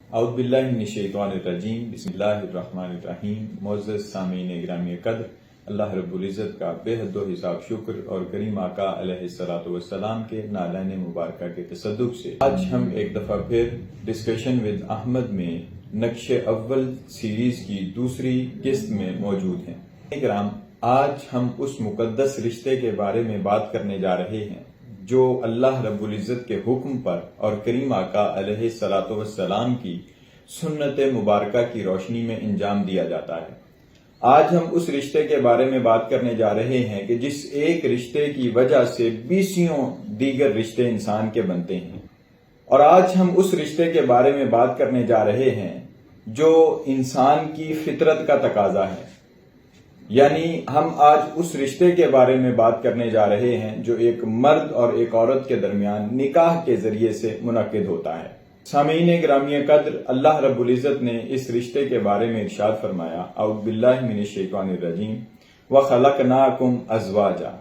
اعوذ باللہ من الشیطان الرجیم، بسم اللہ الرحمن الرحیم۔ معزز سامعین گرامی قدر، اللہ رب العزت کا بے حد و حساب شکر اور کریم آقا علیہ الصلوۃ والسلام کے نالین مبارکہ کے تصدق سے آج ہم ایک دفعہ پھر ڈسکشن ود احمد میں نقش اول سیریز کی دوسری قسط میں موجود ہیں۔ کرام، آج ہم اس مقدس رشتے کے بارے میں بات کرنے جا رہے ہیں جو اللہ رب العزت کے حکم پر اور کریم آقا علیہ الصلوۃ والسلام کی سنت مبارکہ کی روشنی میں انجام دیا جاتا ہے۔ آج ہم اس رشتے کے بارے میں بات کرنے جا رہے ہیں کہ جس ایک رشتے کی وجہ سے بیسیوں دیگر رشتے انسان کے بنتے ہیں، اور آج ہم اس رشتے کے بارے میں بات کرنے جا رہے ہیں جو انسان کی فطرت کا تقاضا ہے، یعنی ہم آج اس رشتے کے بارے میں بات کرنے جا رہے ہیں جو ایک مرد اور ایک عورت کے درمیان نکاح کے ذریعے سے منعقد ہوتا ہے۔ سامعین گرامی قدر، اللہ رب العزت نے اس رشتے کے بارے میں ارشاد فرمایا، اعوذ باللہ من الشیطان الرجیم، وَخَلَقْنَاكُمْ أَزْوَاجًا۔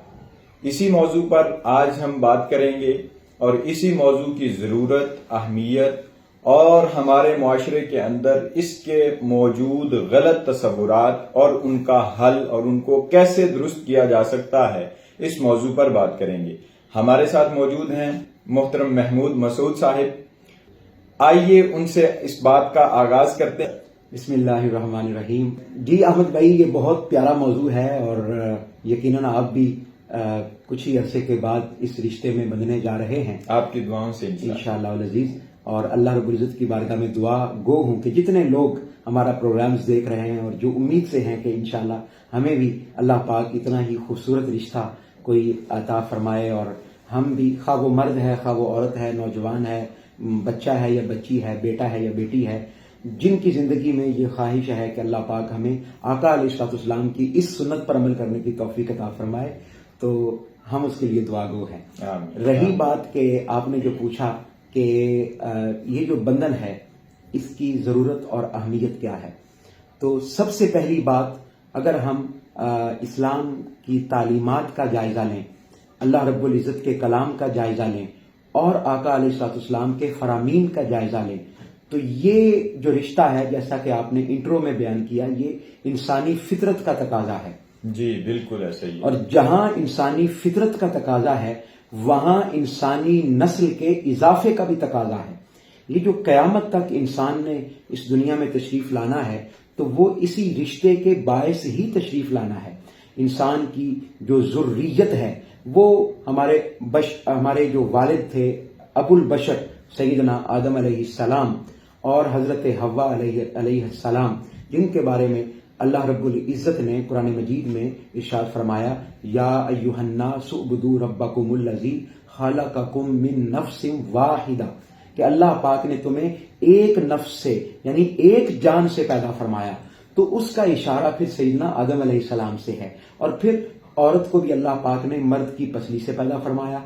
اسی موضوع پر آج ہم بات کریں گے اور اسی موضوع کی ضرورت، اہمیت اور ہمارے معاشرے کے اندر اس کے موجود غلط تصورات اور ان کا حل اور ان کو کیسے درست کیا جا سکتا ہے، اس موضوع پر بات کریں گے۔ ہمارے ساتھ موجود ہیں محترم محمود مسعود صاحب، آئیے ان سے اس بات کا آغاز کرتے ہیں۔ بسم اللہ الرحمن الرحیم۔ جی احمد بھائی، یہ بہت پیارا موضوع ہے اور یقیناً آپ بھی کچھ ہی عرصے کے بعد اس رشتے میں بندھنے جا رہے ہیں، آپ کی دعاؤں سے انشاءاللہ العزیز، اور اللہ رب العزت کی بارگاہ میں دعا گو ہوں کہ جتنے لوگ ہمارا پروگرامز دیکھ رہے ہیں اور جو امید سے ہیں کہ انشاءاللہ ہمیں بھی اللہ پاک اتنا ہی خوبصورت رشتہ کوئی عطا فرمائے، اور ہم بھی، خواہ وہ مرد ہے، خواہ وہ عورت ہے، نوجوان ہے، بچہ ہے یا بچی ہے، بیٹا ہے یا بیٹی ہے، جن کی زندگی میں یہ خواہش ہے کہ اللہ پاک ہمیں آقا علیہ الصلوۃ والسلام کی اس سنت پر عمل کرنے کی توفیق عطا فرمائے، تو ہم اس کے لیے دعا گو ہیں۔ رہی بات کہ آپ نے جو پوچھا کہ یہ جو بندھن ہے اس کی ضرورت اور اہمیت کیا ہے، تو سب سے پہلی بات، اگر ہم اسلام کی تعلیمات کا جائزہ لیں، اللہ رب العزت کے کلام کا جائزہ لیں اور آقا علیہ الصلوۃ والسلام کے فرامین کا جائزہ لیں، تو یہ جو رشتہ ہے، جیسا کہ آپ نے انٹرو میں بیان کیا، یہ انسانی فطرت کا تقاضا ہے۔ جی بالکل ایسا ہی، اور جہاں انسانی فطرت کا تقاضا ہے وہاں انسانی نسل کے اضافے کا بھی تقاضا ہے۔ یہ جو قیامت تک انسان نے اس دنیا میں تشریف لانا ہے تو وہ اسی رشتے کے باعث ہی تشریف لانا ہے۔ انسان کی جو ذریت ہے وہ ہمارے جو والد تھے ابو البشر سیدنا آدم علیہ السلام اور حضرت حوا علیہ السلام، جن کے بارے میں اللہ رب العزت نے قرآن مجید میں ارشاد فرمایا، یا ایھا الناس اعبدوا ربکم الذی خلقکم من نفس واحدہ، کہ اللہ پاک نے تمہیں ایک نفس سے یعنی ایک جان سے پیدا فرمایا، تو اس کا اشارہ پھر سیدنا آدم علیہ السلام سے ہے، اور پھر عورت کو بھی اللہ پاک نے مرد کی پسلی سے پیدا فرمایا،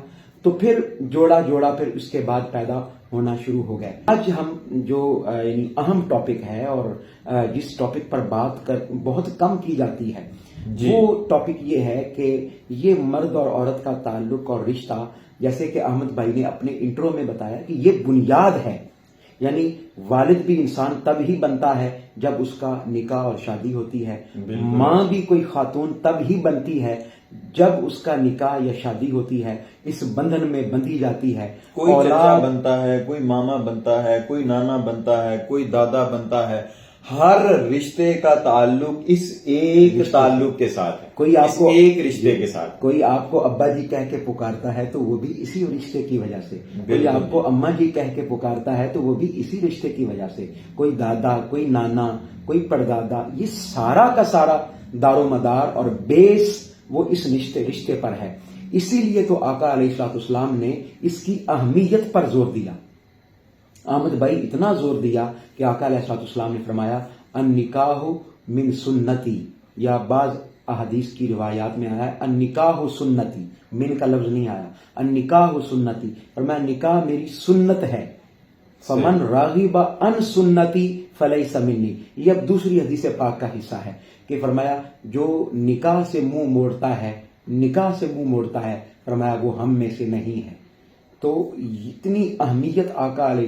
تو پھر جوڑا پھر اس کے بعد پیدا ہونا شروع ہو گئے۔ آج ہم جو یعنی اہم ٹاپک ہے اور جس ٹاپک پر بات بہت کم کی جاتی ہے، وہ ٹاپک یہ ہے کہ یہ مرد اور عورت کا تعلق اور رشتہ، جیسے کہ احمد بھائی نے اپنے انٹرو میں بتایا کہ یہ بنیاد ہے، یعنی والد بھی انسان تب ہی بنتا ہے جب اس کا نکاح اور شادی ہوتی ہے، ماں بھی کوئی خاتون تب ہی بنتی ہے جب اس کا نکاح یا شادی ہوتی ہے، اس بندھن میں بندھی جاتی ہے۔ کوئی چچا بنتا ہے، کوئی ماما بنتا ہے، کوئی نانا بنتا ہے، کوئی دادا بنتا ہے، ہر رشتے کا تعلق اس ایک تعلق کے ساتھ ہے، کوئی آپ کو ایک رشتے کے ساتھ، کوئی آپ کو ابا جی کہہ کے پکارتا ہے تو وہ بھی اسی رشتے کی وجہ سے، کوئی آپ کو اماں جی کہہ کے پکارتا ہے تو وہ بھی اسی رشتے کی وجہ سے، کوئی دادا، کوئی نانا، کوئی پردادا، یہ سارا کا سارا دار و مدار اور بیس وہ اس رشتے پر ہے۔ اسی لیے تو آقا علیہ الصلوۃ والسلام نے اس کی اہمیت پر زور دیا۔ احمد بھائی، اتنا زور دیا کہ آقا علیہ الصلوۃ والسلام نے فرمایا، النکاح من سنتی، یا بعض احادیث کی روایات میں آیا ہے النکاح سنتی، من کا لفظ نہیں آیا، النکاح سنتی، فرمایا نکاح میری سنت ہے، فمن راغب عن سنتی فلیس منی۔ یہ اب دوسری حدیث پاک کا حصہ ہے کہ فرمایا جو نکاح سے منہ موڑتا ہے، فرمایا وہ ہم میں سے نہیں ہے۔ تو اتنی اہمیت آقا علیہ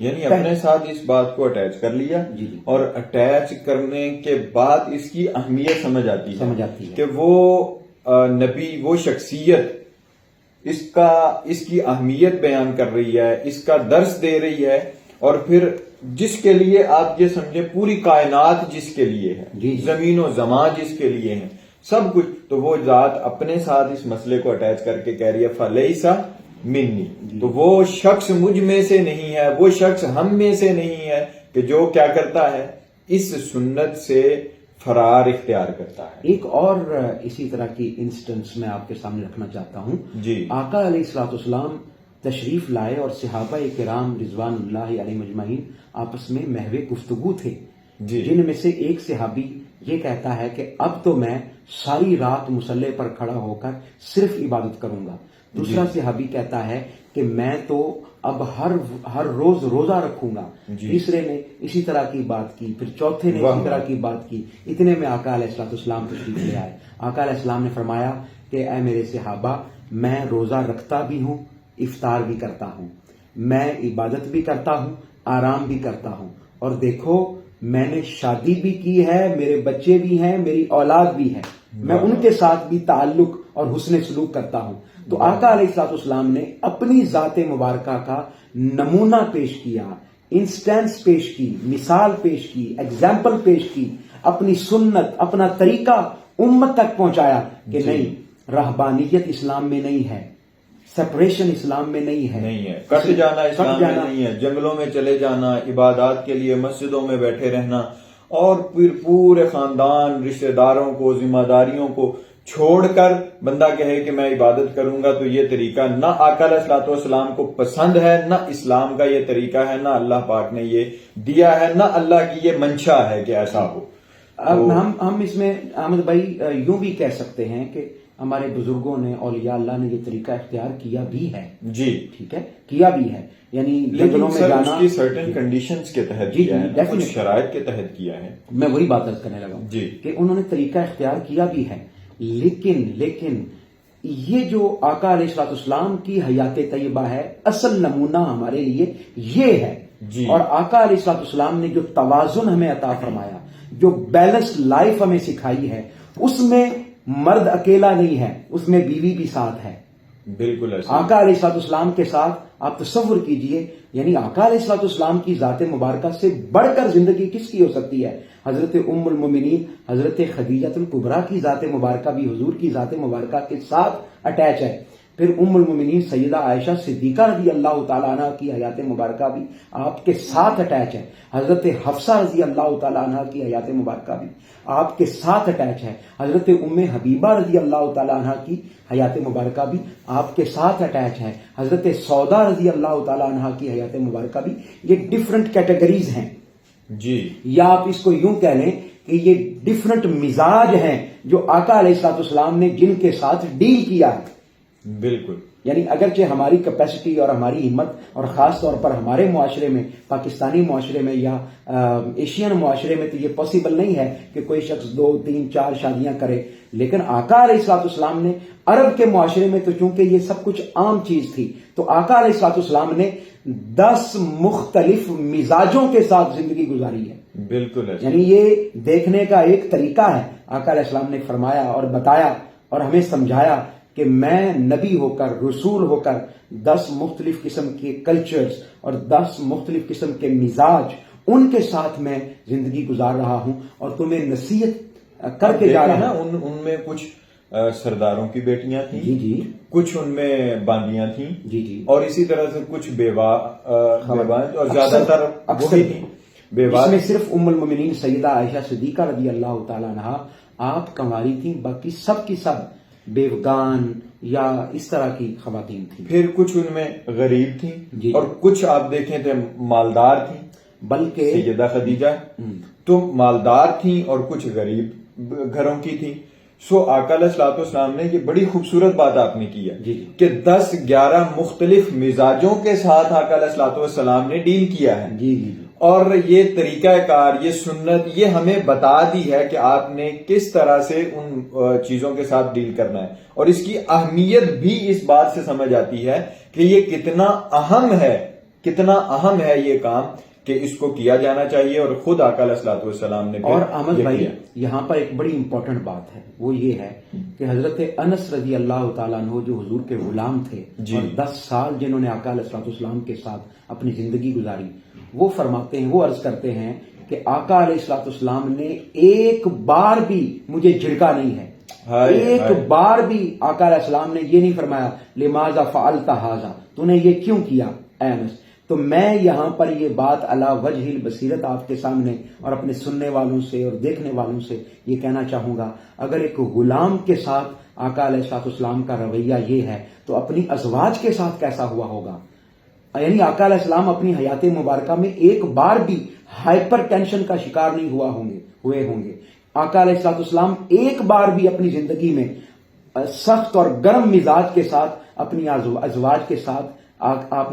یعنی اپنے ساتھ اس بات کو اٹیچ کر لیا جی جی اور اٹیچ کرنے کے بعد اس کی اہمیت سمجھ آتی ہے کہ وہ نبی، وہ شخصیت اس کی اہمیت بیان کر رہی ہے، اس کا درس دے رہی ہے، اور پھر جس کے لیے آپ یہ سمجھیں پوری کائنات جس کے لیے ہے، زمین و زمان جس کے لیے ہے، سب کچھ، تو وہ ذات اپنے ساتھ اس مسئلے کو اٹیچ کر کے کہہ رہی ہے فَلَيْسَ منی، تو وہ شخص مجھ میں سے نہیں ہے، وہ شخص ہم میں سے نہیں ہے کہ جو کیا کرتا ہے، اس سنت سے فرار اختیار کرتا ہے۔ ایک اور اسی طرح کی انسٹنس میں آپ کے سامنے رکھنا چاہتا ہوں۔ جی، آقا علیہ الصلوۃ والسلام تشریف لائے اور صحابہ کرام رضوان اللہ علیہ مجمعین آپس میں محو گفتگو تھے، جن میں سے ایک صحابی یہ کہتا ہے کہ اب تو میں ساری رات مصلی پر کھڑا ہو کر صرف عبادت کروں گا۔ دوسرا صحابی کہتا ہے کہ میں تو اب ہر روز روزہ رکھوں گا۔ تیسرے نے اسی طرح کی بات کی، پھر چوتھے نے اسی طرح کی بات کی۔ اتنے میں آقا علیہ الصلوۃ والسلام تشریف لے آئے۔ آقا علیہ السلام نے فرمایا کہ اے میرے صحابہ، میں روزہ رکھتا بھی ہوں، افطار بھی کرتا ہوں، میں عبادت بھی کرتا ہوں، آرام بھی کرتا ہوں، اور دیکھو میں نے شادی بھی کی ہے، میرے بچے بھی ہیں، میری اولاد بھی ہے، میں ان کے ساتھ بھی تعلق اور حسن سلوک کرتا ہوں۔ تو آقا علیہ الصلوۃ والسلام نے اپنی ذات مبارکہ کا نمونہ پیش کیا، انسٹنس پیش کی، مثال پیش کی، ایگزامپل پیش کی، اپنی سنت، اپنا طریقہ امت تک پہنچایا کہ نہیں، رہبانیت اسلام میں نہیں ہے، سپریشن اسلام میں نہیں ہے، کٹ جانا اسلام میں نہیں ہے، جنگلوں میں چلے جانا، عبادات کے لیے مسجدوں میں بیٹھے رہنا، اور پھر پورے خاندان، رشتہ داروں کو، ذمہ داریوں کو چھوڑ کر بندہ کہے کہ میں عبادت کروں گا، تو یہ طریقہ نہ آقا علیہ الصلوۃ والسلام کو پسند ہے، نہ اسلام کا یہ طریقہ ہے، نہ اللہ پاک نے یہ دیا ہے، نہ اللہ کی یہ منشا ہے کہ ایسا ہو۔ ہم اس میں احمد بھائی یوں بھی کہہ سکتے ہیں کہ ہمارے بزرگوں نے، اولیاء اللہ نے یہ طریقہ اختیار کیا بھی ہے، جی ٹھیک ہے، کیا بھی ہے، یعنی جنگلوں میں جانا اس کی سرٹن کنڈیشنز کے تحت کیا ہے، کچھ شرائط کے تحت کیا ہے۔ میں وہی بات عرض کرنے لگا ہوں کہ انہوں نے طریقہ اختیار کیا بھی ہے، لیکن یہ جو آقا علیہ الصلوۃ والسلام کی حیات طیبہ ہے، اصل نمونہ ہمارے لیے یہ ہے۔ اور آقا علیہ الصلوۃ والسلام نے جو توازن ہمیں عطا فرمایا، جو بیلنس لائف ہمیں سکھائی ہے، اس میں مرد اکیلا نہیں ہے، اس میں بیوی بھی ساتھ ہے۔ بالکل ایسا آقا علیہ الصلوۃ والسلام کے ساتھ آپ تصور کیجئے، یعنی آقا علیہ الصلوۃ والسلام کی ذات مبارکہ سے بڑھ کر زندگی کس کی ہو سکتی ہے؟ حضرت ام المومنین حضرت خدیجہ الکبریٰ کی ذات مبارکہ بھی حضور کی ذات مبارکہ کے ساتھ اٹیچ ہے۔ پھر ام المومنین سیدہ عائشہ صدیقہ رضی اللہ تعالیٰ عنہ کی حیات مبارکہ بھی آپ کے ساتھ اٹیچ ہے۔ حضرت حفصہ رضی اللہ تعالیٰ عنہ کی حیات مبارکہ بھی آپ کے ساتھ اٹیچ ہے۔ حضرت ام حبیبہ رضی اللہ تعالیٰ عنہ کی حیات مبارکہ بھی آپ کے ساتھ اٹیچ ہے۔ حضرت سودا رضی اللہ تعالیٰ عنہ کی حیات مبارکہ بھی، یہ ڈفرنٹ کیٹیگریز ہیں، یا آپ اس کو یوں کہہ لیں کہ یہ ڈفرنٹ مزاج ہیں جو آقا علیہ الصلوۃ والسلام نے جن کے ساتھ ڈیل کیا ہے۔ بالکل، یعنی اگرچہ ہماری کیپیسٹی اور ہماری ہمت، اور خاص طور پر ہمارے معاشرے میں، پاکستانی معاشرے میں یا ایشین معاشرے میں، تو یہ پاسبل نہیں ہے کہ کوئی شخص 2 3 4 شادیاں کرے، لیکن آقا علیہ الصلوۃ والسلام نے عرب کے معاشرے میں تو چونکہ یہ سب کچھ عام چیز تھی، تو آقا علیہ الصلوۃ والسلام نے 10 مختلف مزاجوں کے ساتھ زندگی گزاری ہے۔ بالکل، یعنی یہ دیکھنے کا ایک طریقہ ہے۔ آقا علیہ السلام نے فرمایا اور بتایا اور ہمیں سمجھایا کہ میں نبی ہو کر، رسول ہو کر 10 مختلف قسم کے کلچرز اور 10 مختلف قسم کے مزاج، ان کے ساتھ میں زندگی گزار رہا ہوں، اور تمہیں نصیحت کر کے جا رہا ہوں۔ ان میں کچھ سرداروں کی بیٹیاں تھیں، جی، کچھ ان میں باندیاں تھیں، جی، اور اسی طرح سے کچھ بیوہ، اور زیادہ تر اکثر تھیں بیوہ، اس میں صرف ام المومنین سیدہ عائشہ صدیقہ رضی اللہ تعالیٰ عنہا آپ کنواری تھیں، باقی سب کی سب بیوگان یا اس طرح کی خواتین تھیں۔ پھر کچھ ان میں غریب تھیں، اور کچھ آپ دیکھیں تو مالدار تھیں، بلکہ سیدہ خدیجہ تو مالدار تھیں اور کچھ غریب گھروں کی تھیں۔ سو آقا علیہ الصلوۃ والسلام نے یہ بڑی خوبصورت بات آپ نے کی ہے جی کہ 10-11 مختلف مزاجوں کے ساتھ آقا علیہ الصلوۃ والسلام نے ڈیل کیا ہے، جی جی اور یہ طریقہ کار، یہ سنت، یہ ہمیں بتا دی ہے کہ آپ نے کس طرح سے ان چیزوں کے ساتھ ڈیل کرنا ہے، اور اس کی اہمیت بھی اس بات سے سمجھ آتی ہے کہ یہ کتنا اہم ہے یہ کام، کہ اس کو کیا جانا چاہیے، اور خود آقا علیہ الصلوۃ والسلام نے اور احمد یہ بھائی کیا۔ یہاں پر ایک بڑی امپورٹنٹ بات ہے، وہ یہ ہے کہ حضرت انس رضی اللہ تعالیٰ عنہ جو حضور کے غلام تھے جی، اور 10 سال جنہوں نے آقا علیہ الصلوۃ والسلام کے ساتھ اپنی زندگی گزاری، وہ فرماتے ہیں، وہ عرض کرتے ہیں کہ آقا علیہ الصلوۃ والسلام نے ایک بار بھی مجھے جھڑکا نہیں ہے، ایک بار بھی آقا علیہ السلام نے یہ نہیں فرمایا لماذا فعلت ھذا، تو نے یہ کیوں کیا اے انس۔ تو میں یہاں پر یہ بات علی وجہ البصیرت آپ کے سامنے اور اپنے سننے والوں سے اور دیکھنے والوں سے یہ کہنا چاہوں گا، اگر ایک غلام کے ساتھ آقا علیہ الصلوۃ والسلام کا رویہ یہ ہے تو اپنی ازواج کے ساتھ کیسا ہوا ہوگا؟ یعنی آقا علیہ السلام اپنی حیات مبارکہ میں ایک بار بھی ہائپر ٹینشن کا شکار نہیں ہوئے ہوں گے۔ آقا علیہ الصلوۃ والسلام ایک بار بھی اپنی زندگی میں سخت اور گرم مزاج کے ساتھ اپنی ازواج کے ساتھ آپ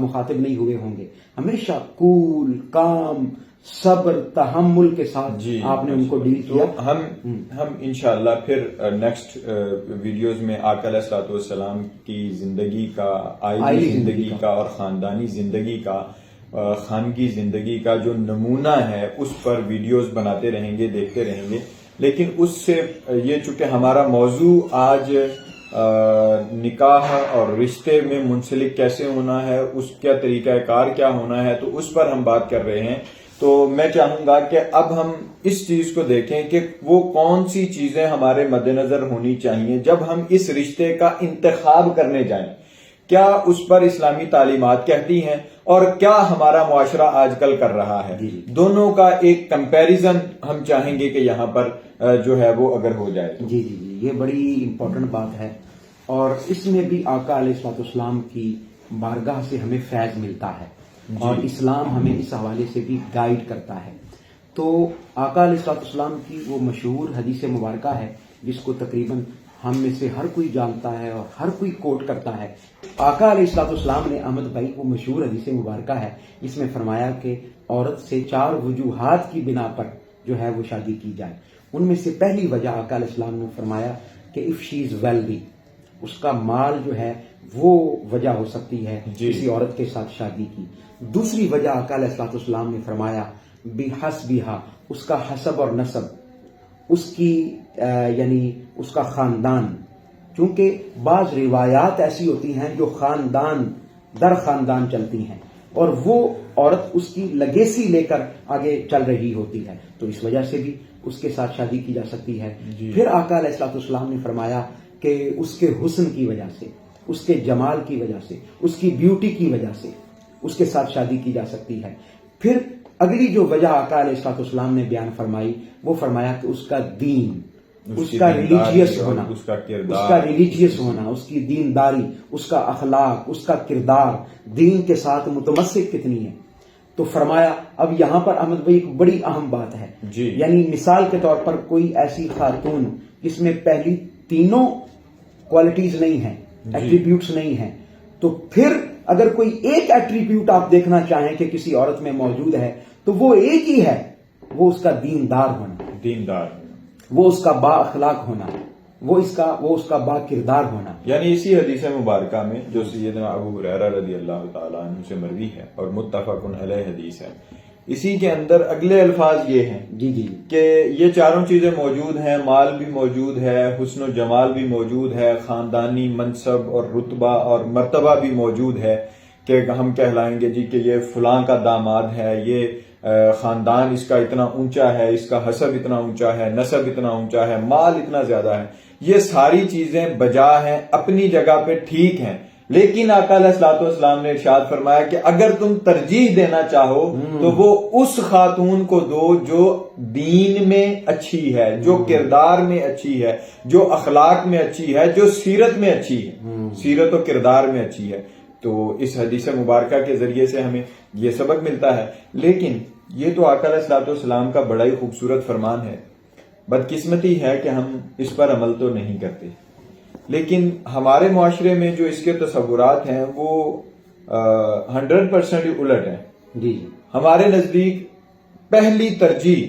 مخاطب نہیں ہوئے ہوں گے، ہمیشہ کول، کام، صبر، تحمل کے ساتھ آپ نے ان کو ڈیل کیا۔ ہم انشاءاللہ پھر نیکسٹ ویڈیوز میں آقا علیہ الصلوۃ والسلام کی زندگی کا، عائلی زندگی کا اور خاندانی زندگی کا، خانگی زندگی کا جو نمونہ ہے اس پر ویڈیوز بناتے رہیں گے، دیکھتے رہیں گے۔ لیکن اس سے یہ چونکہ ہمارا موضوع آج نکاح اور رشتے میں منسلک کیسے ہونا ہے، اس کا طریقہ کار کیا ہونا ہے، تو اس پر ہم بات کر رہے ہیں۔ تو میں چاہوں گا کہ اب ہم اس چیز کو دیکھیں کہ وہ کون سی چیزیں ہمارے مد نظر ہونی چاہیے جب ہم اس رشتے کا انتخاب کرنے جائیں، کیا اس پر اسلامی تعلیمات کہتی ہیں اور کیا ہمارا معاشرہ آج کل کر رہا ہے۔ دونوں کا ایک کمپیریزن ہم چاہیں گے کہ یہاں پر جو ہے وہ اگر ہو جائے۔ جی جی جی، یہ بڑی امپورٹنٹ بات ہے، اور اس میں بھی آقا علیہ الصلوۃ والسلام کی بارگاہ سے ہمیں فیض ملتا ہے، اور اسلام ہمیں اس حوالے سے بھی گائیڈ کرتا ہے۔ تو آقا علیہ الصلوۃ والسلام کی وہ مشہور حدیث مبارکہ ہے جس کو تقریباً ہم میں سے ہر کوئی جانتا ہے اور ہر کوئی کوٹ کرتا ہے۔ آقا علیہ الصلوۃ والسلام نے، احمد بھائی، وہ مشہور حدیث مبارکہ ہے جس میں فرمایا کہ عورت سے 4 وجوہات کی بنا پر جو ہے وہ شادی کی جائے۔ ان میں سے پہلی وجہ آقا علیہ السلام نے فرمایا کہ اف شی از ویلدی، اس کا مال جو ہے وہ وجہ ہو سکتی ہے کسی عورت کے ساتھ شادی کی۔ دوسری وجہ آقا علیہ الصلوۃ والسلام نے فرمایا بحسبھا، اس کا حسب اور نسب، اس کی یعنی اس کا خاندان، چونکہ بعض روایات ایسی ہوتی ہیں جو خاندان در خاندان چلتی ہیں اور وہ عورت اس کی لیگیسی لے کر آگے چل رہی ہوتی ہے، تو اس وجہ سے بھی اس کے ساتھ شادی کی جا سکتی ہے۔ پھر آقا علیہ الصلوۃ والسلام نے فرمایا کہ اس کے حسن کی وجہ سے، اس کے جمال کی وجہ سے، اس کی بیوٹی کی وجہ سے اس کے ساتھ شادی کی جا سکتی ہے۔ پھر اگلی جو وجہ آقا علیہ الصلوۃ والسلام نے بیان فرمائی، وہ فرمایا کہ اس کا دین، اس کا ریلیجیس ہونا، اس کا ریلیجیس ہونا، اس کی دینداری، اس کا اخلاق، اس کا کردار دین کے ساتھ متمسک کتنی ہے۔ تو فرمایا، اب یہاں پر احمد بھائی ایک بڑی اہم بات ہے، یعنی مثال کے طور پر کوئی ایسی خاتون جس میں پہلی تینوں کوالٹیز نہیں ہیں، ایٹریبیوٹس نہیں ہیں، تو پھر اگر کوئی ایک ایٹریبیوٹ آپ دیکھنا چاہیں کہ کسی عورت میں موجود ہے تو وہ ایک ہی ہے، وہ اس کا دیندار ہونا، وہ اس کا با اخلاق ہونا، وہ اس کا با کردار ہونا۔ یعنی اسی حدیث مبارکہ میں جو سیدنا ابو ہریرہ رضی اللہ تعالیٰ عنہ سے مروی ہے اور متفق علیہ حدیث ہے، اسی کے اندر اگلے الفاظ یہ ہیں کہ یہ چاروں چیزیں موجود ہیں، مال بھی موجود ہے، حسن و جمال بھی موجود ہے، خاندانی منصب اور رتبہ اور مرتبہ بھی موجود ہے، کہ ہم کہلائیں گے جی کہ یہ فلاں کا داماد ہے، یہ خاندان اس کا اتنا اونچا ہے، اس کا حسب اتنا اونچا ہے، نسب اتنا اونچا ہے، مال اتنا زیادہ ہے۔ یہ ساری چیزیں بجا ہیں، اپنی جگہ پہ ٹھیک ہیں، لیکن آقا علیہ الصلوۃ والسلام نے ارشاد فرمایا کہ اگر تم ترجیح دینا چاہو تو وہ اس خاتون کو دو جو دین میں اچھی ہے، جو کردار میں اچھی ہے، جو اخلاق میں اچھی ہے، جو سیرت میں اچھی ہے، سیرت و کردار میں اچھی ہے۔ تو اس حدیث مبارکہ کے ذریعے سے ہمیں یہ سبق ملتا ہے۔ لیکن یہ تو آقا علیہ الصلوۃ والسلام کا بڑا ہی خوبصورت فرمان ہے، بدقسمتی ہے کہ ہم اس پر عمل تو نہیں کرتے، لیکن ہمارے معاشرے میں جو اس کے تصورات ہیں وہ 100% الٹ ہیں۔ جی ہمارے نزدیک پہلی ترجیح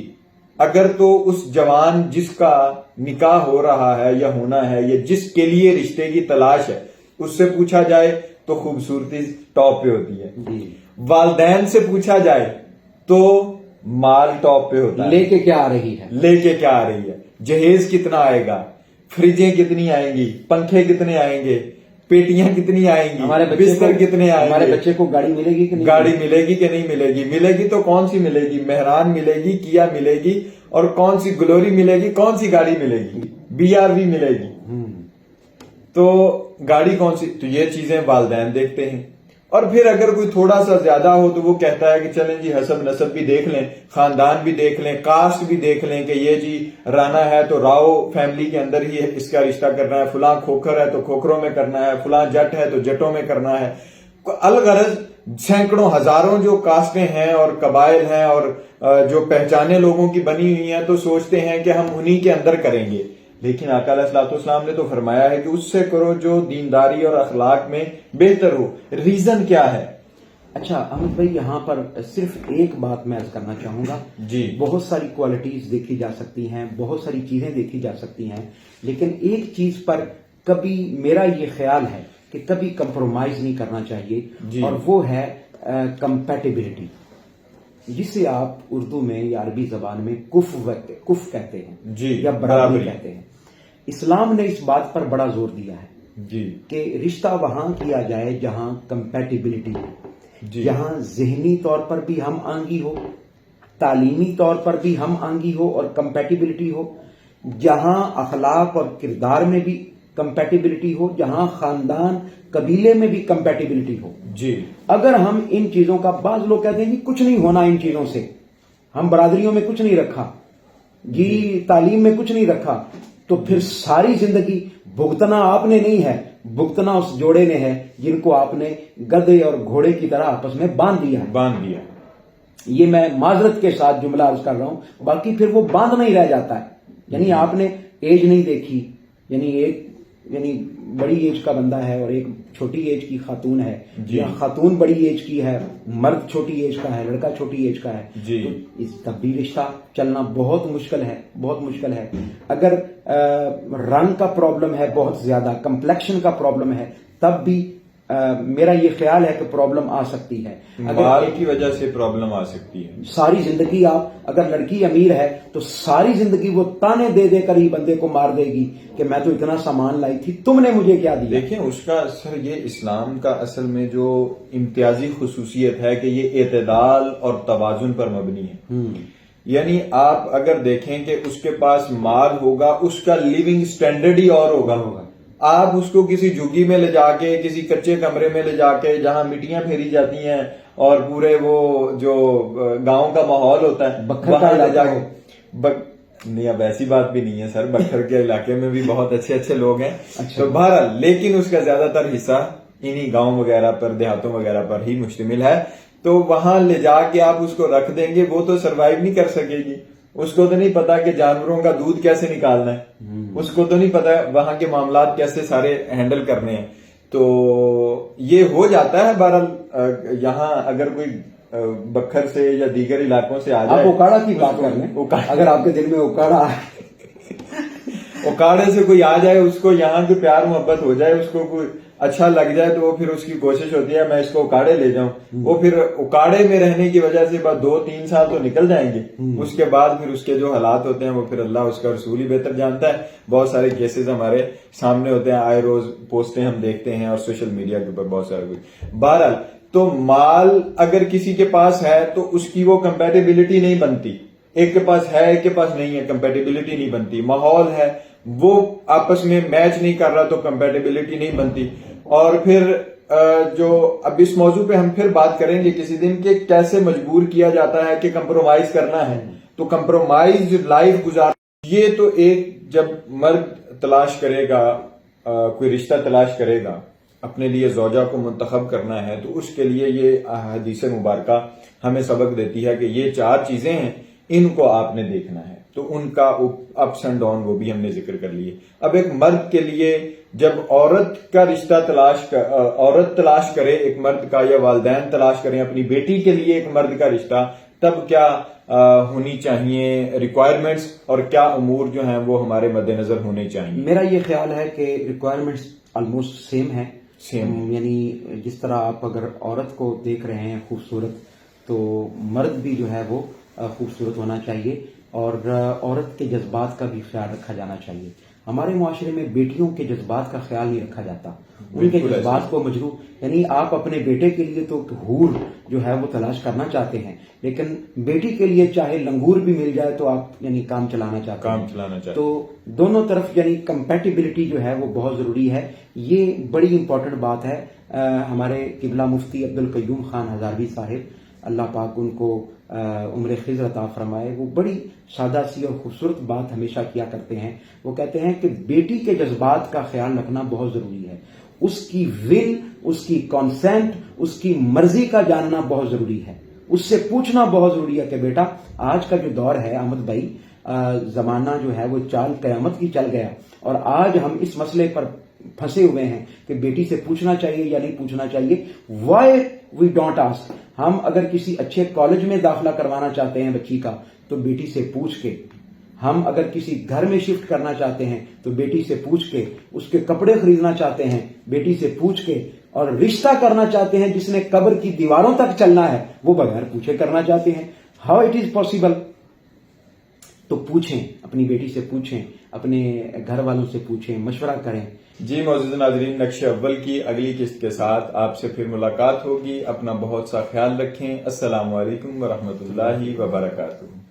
اگر تو اس جوان جس کا نکاح ہو رہا ہے یا ہونا ہے یا جس کے لیے رشتے کی تلاش ہے اس سے پوچھا جائے تو خوبصورتی ٹاپ پہ ہوتی ہے، جی، والدین سے پوچھا جائے تو مال ٹاپ پہ ہوتا ہے، لے کے کیا آ رہی ہے، لے کے کیا آ رہی ہے، جہیز کتنا آئے گا، فریجیں کتنی آئیں گی، پنکھے کتنے آئیں گے، پیٹیاں کتنی آئیں گی، ہمارے بچے بستر کتنے آئیں ہمارے گے، بچے کو گاڑی ملے گی کہ نہیں؟ گاڑی ملے گی کہ نہیں ملے گی، ملے گی تو کون سی ملے گی، مہران ملے گی، کیا ملے گی، اور کون سی گلوری ملے گی، کون سی گاڑی ملے گی، BRV ملے گی، تو گاڑی کون سی، تو یہ چیزیں والدین دیکھتے ہیں۔ اور پھر اگر کوئی تھوڑا سا زیادہ ہو تو وہ کہتا ہے کہ چلیں جی حسب نسب بھی دیکھ لیں، خاندان بھی دیکھ لیں، کاسٹ بھی دیکھ لیں کہ یہ جی رانا ہے تو راؤ فیملی کے اندر ہی اس کا رشتہ کرنا ہے، فلاں کھوکھر ہے تو کھوکھروں میں کرنا ہے، فلاں جٹ ہے تو جٹوں میں کرنا ہے۔ الغرض سینکڑوں ہزاروں جو کاسٹیں ہیں اور قبائل ہیں اور جو پہچانے لوگوں کی بنی ہوئی ہیں تو سوچتے ہیں کہ ہم انہی کے اندر کریں گے، لیکن آقا علیہ الصلوۃ والسلام نے تو فرمایا ہے کہ اس سے کرو جو دینداری اور اخلاق میں بہتر ہو۔ ریزن کیا ہے؟ اچھا احمد بھائی، یہاں پر صرف ایک بات میں عرض کرنا چاہوں گا۔ جی، بہت ساری کوالٹیز دیکھی جا سکتی ہیں، بہت ساری چیزیں دیکھی جا سکتی ہیں، لیکن ایک چیز پر کبھی میرا یہ خیال ہے کہ کبھی کمپرومائز نہیں کرنا چاہیے، جی، اور وہ ہے کمپیٹیبلٹی، جسے آپ اردو میں یا عربی زبان میں کف کہتے ہیں، جی، یا برابری کہتے ہیں۔ اسلام نے اس بات پر بڑا زور دیا ہے جی، کہ رشتہ وہاں کیا جائے جہاں کمپیٹیبلٹی ہو، جی، جہاں ذہنی طور پر بھی ہم آہنگی ہو، تعلیمی طور پر بھی ہم آہنگی ہو اور کمپیٹیبلٹی ہو، جہاں اخلاق اور کردار میں بھی کمپیٹیبلٹی ہو، جہاں خاندان قبیلے میں بھی کمپیٹیبلٹی ہو۔ جی، اگر ہم ان چیزوں کا، بعض لوگ کہتے ہیں جی کچھ نہیں ہونا ان چیزوں سے، ہم برادریوں میں کچھ نہیں رکھا جی، تعلیم میں کچھ نہیں رکھا، تو پھر ساری زندگی بھگتنا آپ نے نہیں ہے، بھگتنا اس جوڑے نے ہے جن کو آپ نے گدھے اور گھوڑے کی طرح آپس میں باندھ دیا ہے۔ باندھ دیا۔ یہ میں معذرت کے ساتھ جملہ عرض کر رہا ہوں، باقی پھر وہ باندھ نہیں رہ جاتا ہے۔ یعنی آپ نے ایج نہیں دیکھی، یعنی بڑی ایج کا بندہ ہے اور ایک چھوٹی ایج کی خاتون ہے، جی، یا خاتون بڑی ایج کی ہے، مرد چھوٹی ایج کا ہے، لڑکا چھوٹی ایج کا ہے، جی، تو اس تب بھی رشتہ چلنا بہت مشکل ہے، بہت مشکل ہے۔ اگر رنگ کا پرابلم ہے، بہت زیادہ کمپلیکشن کا پرابلم ہے، تب بھی میرا یہ خیال ہے کہ پرابلم آ سکتی ہے۔ مال کی وجہ سے پرابلم آ سکتی ہے۔ ساری زندگی آپ، اگر لڑکی امیر ہے تو ساری زندگی وہ تانے دے دے کر ہی بندے کو مار دے گی کہ میں تو اتنا سامان لائی تھی، تم نے مجھے کیا دیا۔ دیکھیں اس کا سر، یہ اسلام کا اصل میں جو امتیازی خصوصیت ہے کہ یہ اعتدال اور توازن پر مبنی ہے۔ یعنی آپ اگر دیکھیں کہ اس کے پاس مال ہوگا، اس کا لیونگ سٹینڈرڈ ہی اور ہوگا۔ آپ اس کو کسی جھگی میں لے جا کے، کسی کچے کمرے میں لے جا کے جہاں مٹیاں پھیری جاتی ہیں اور پورے وہ جو گاؤں کا ماحول ہوتا ہے وہاں لے جا کے، نہیں اب ایسی بات بھی نہیں ہے سر، بکھر کے علاقے میں بھی بہت اچھے اچھے لوگ ہیں، تو بہرحال لیکن اس کا زیادہ تر حصہ انہی گاؤں وغیرہ پر، دیہاتوں وغیرہ پر ہی مشتمل ہے، تو وہاں لے جا کے آپ اس کو رکھ دیں گے، وہ تو سروائیو نہیں کر سکے گی۔ اس کو تو نہیں پتا کہ جانوروں کا دودھ کیسے نکالنا ہے، اس کو تو نہیں پتا وہاں کے معاملات کیسے سارے ہینڈل کرنے ہیں، تو یہ ہو جاتا ہے۔ بہرحال یہاں اگر کوئی بکھر سے یا دیگر علاقوں سے آ جائے، آپ اوکاڑا کی بات کر لیں، اگر آپ کے دل میں اوکاڑا اوکاڑے سے کوئی آ جائے، اس کو یہاں کی پیار محبت ہو جائے، اس کو کوئی اچھا لگ جائے تو وہ پھر اس کی کوشش ہوتی ہے میں اس کو اکاڑے لے جاؤں، وہ پھر اکاڑے میں رہنے کی وجہ سے بس 2-3 سال تو نکل جائیں گے، اس کے بعد پھر اس کے جو حالات ہوتے ہیں وہ پھر اللہ اس کا رسول ہی بہتر جانتا ہے۔ بہت سارے کیسز ہمارے سامنے ہوتے ہیں، آئے روز پوسٹیں ہم دیکھتے ہیں اور سوشل میڈیا کے اوپر بہت سارے کچھ۔ بہرحال تو مال اگر کسی کے پاس ہے تو اس کی وہ کمپیٹیبلٹی نہیں بنتی، ایک کے پاس ہے ایک کے پاس نہیں ہے، کمپیٹیبلٹی نہیں بنتی۔ ماحول ہے وہ آپس میں میچ نہیں کر رہا تو کمپیٹیبلٹی نہیں بنتی۔ اور پھر جو اب اس موضوع پہ ہم پھر بات کریں گے کسی دن کہ کیسے مجبور کیا جاتا ہے کہ کمپرومائز کرنا ہے، تو کمپرومائز لائف گزار، یہ تو ایک جب مرد تلاش کرے گا، کوئی رشتہ تلاش کرے گا، اپنے لیے زوجہ کو منتخب کرنا ہے، تو اس کے لیے یہ حدیث مبارکہ ہمیں سبق دیتی ہے کہ یہ 4 چیزیں ہیں، ان کو آپ نے دیکھنا ہے۔ تو ان کا اپس اینڈ ڈاؤن وہ بھی ہم نے ذکر کر لیے. اب ایک مرد کے لیے جب عورت کا رشتہ عورت تلاش کرے ایک مرد کا، یا والدین تلاش کریں اپنی بیٹی کے لیے ایک مرد کا رشتہ، تب کیا ہونی چاہیے ریکوائرمنٹس، اور کیا امور جو ہیں وہ ہمارے مد نظر ہونے چاہیے؟ میرا یہ خیال ہے کہ ریکوائرمنٹس آلموسٹ سیم ہے. یعنی جس طرح آپ اگر عورت کو دیکھ رہے ہیں خوبصورت، تو مرد بھی جو ہے وہ خوبصورت ہونا چاہیے، اور عورت کے جذبات کا بھی خیال رکھا جانا چاہیے. ہمارے معاشرے میں بیٹیوں کے جذبات کا خیال نہیں رکھا جاتا، ان کے جذبات کو مجروح، یعنی آپ اپنے بیٹے کے لیے تو حور جو ہے وہ تلاش کرنا چاہتے ہیں، لیکن بیٹی کے لیے چاہے لنگور بھی مل جائے تو آپ یعنی کام چلانا چاہتے ہیں. تو دونوں طرف یعنی کمپیٹیبلٹی جو ہے وہ بہت ضروری ہے. یہ بڑی امپورٹنٹ بات ہے. ہمارے قبلہ مفتی عبدالقیوم خان ہزاروی صاحب، اللہ پاک ان کو عمر خضر عطا فرمائے، وہ بڑی سادہ سی اور خوبصورت بات ہمیشہ کیا کرتے ہیں. وہ کہتے ہیں کہ بیٹی کے جذبات کا خیال رکھنا بہت ضروری ہے، اس کی ول، اس کی کانسینٹ، اس کی مرضی کا جاننا بہت ضروری ہے، اس سے پوچھنا بہت ضروری ہے کہ بیٹا آج کا جو دور ہے احمد بھائی، زمانہ جو ہے وہ چال قیامت کی چل گیا، اور آج ہم اس مسئلے پر پھنسے ہوئے ہیں کہ بیٹی سے پوچھنا چاہیے یا نہیں پوچھنا چاہیے. Why we don't ask. ہم اگر کسی اچھے کالج میں داخلہ کروانا چاہتے ہیں بچی کا تو بیٹی سے پوچھ کے، ہم اگر کسی گھر میں شفٹ کرنا چاہتے ہیں تو بیٹی سے پوچھ کے، اس کے کپڑے خریدنا چاہتے ہیں بیٹی سے پوچھ کے، اور رشتہ کرنا چاہتے ہیں جس نے قبر کی دیواروں تک چلنا ہے وہ بغیر پوچھے کرنا چاہتے ہیں. How it is possible? تو پوچھیں، اپنی بیٹی سے پوچھیں، اپنے گھر والوں سے پوچھیں، مشورہ کریں. جی معزز ناظرین، نقش اول کی اگلی قسط کے ساتھ آپ سے پھر ملاقات ہوگی. اپنا بہت سا خیال رکھیں. السلام علیکم ورحمۃ اللہ وبرکاتہ.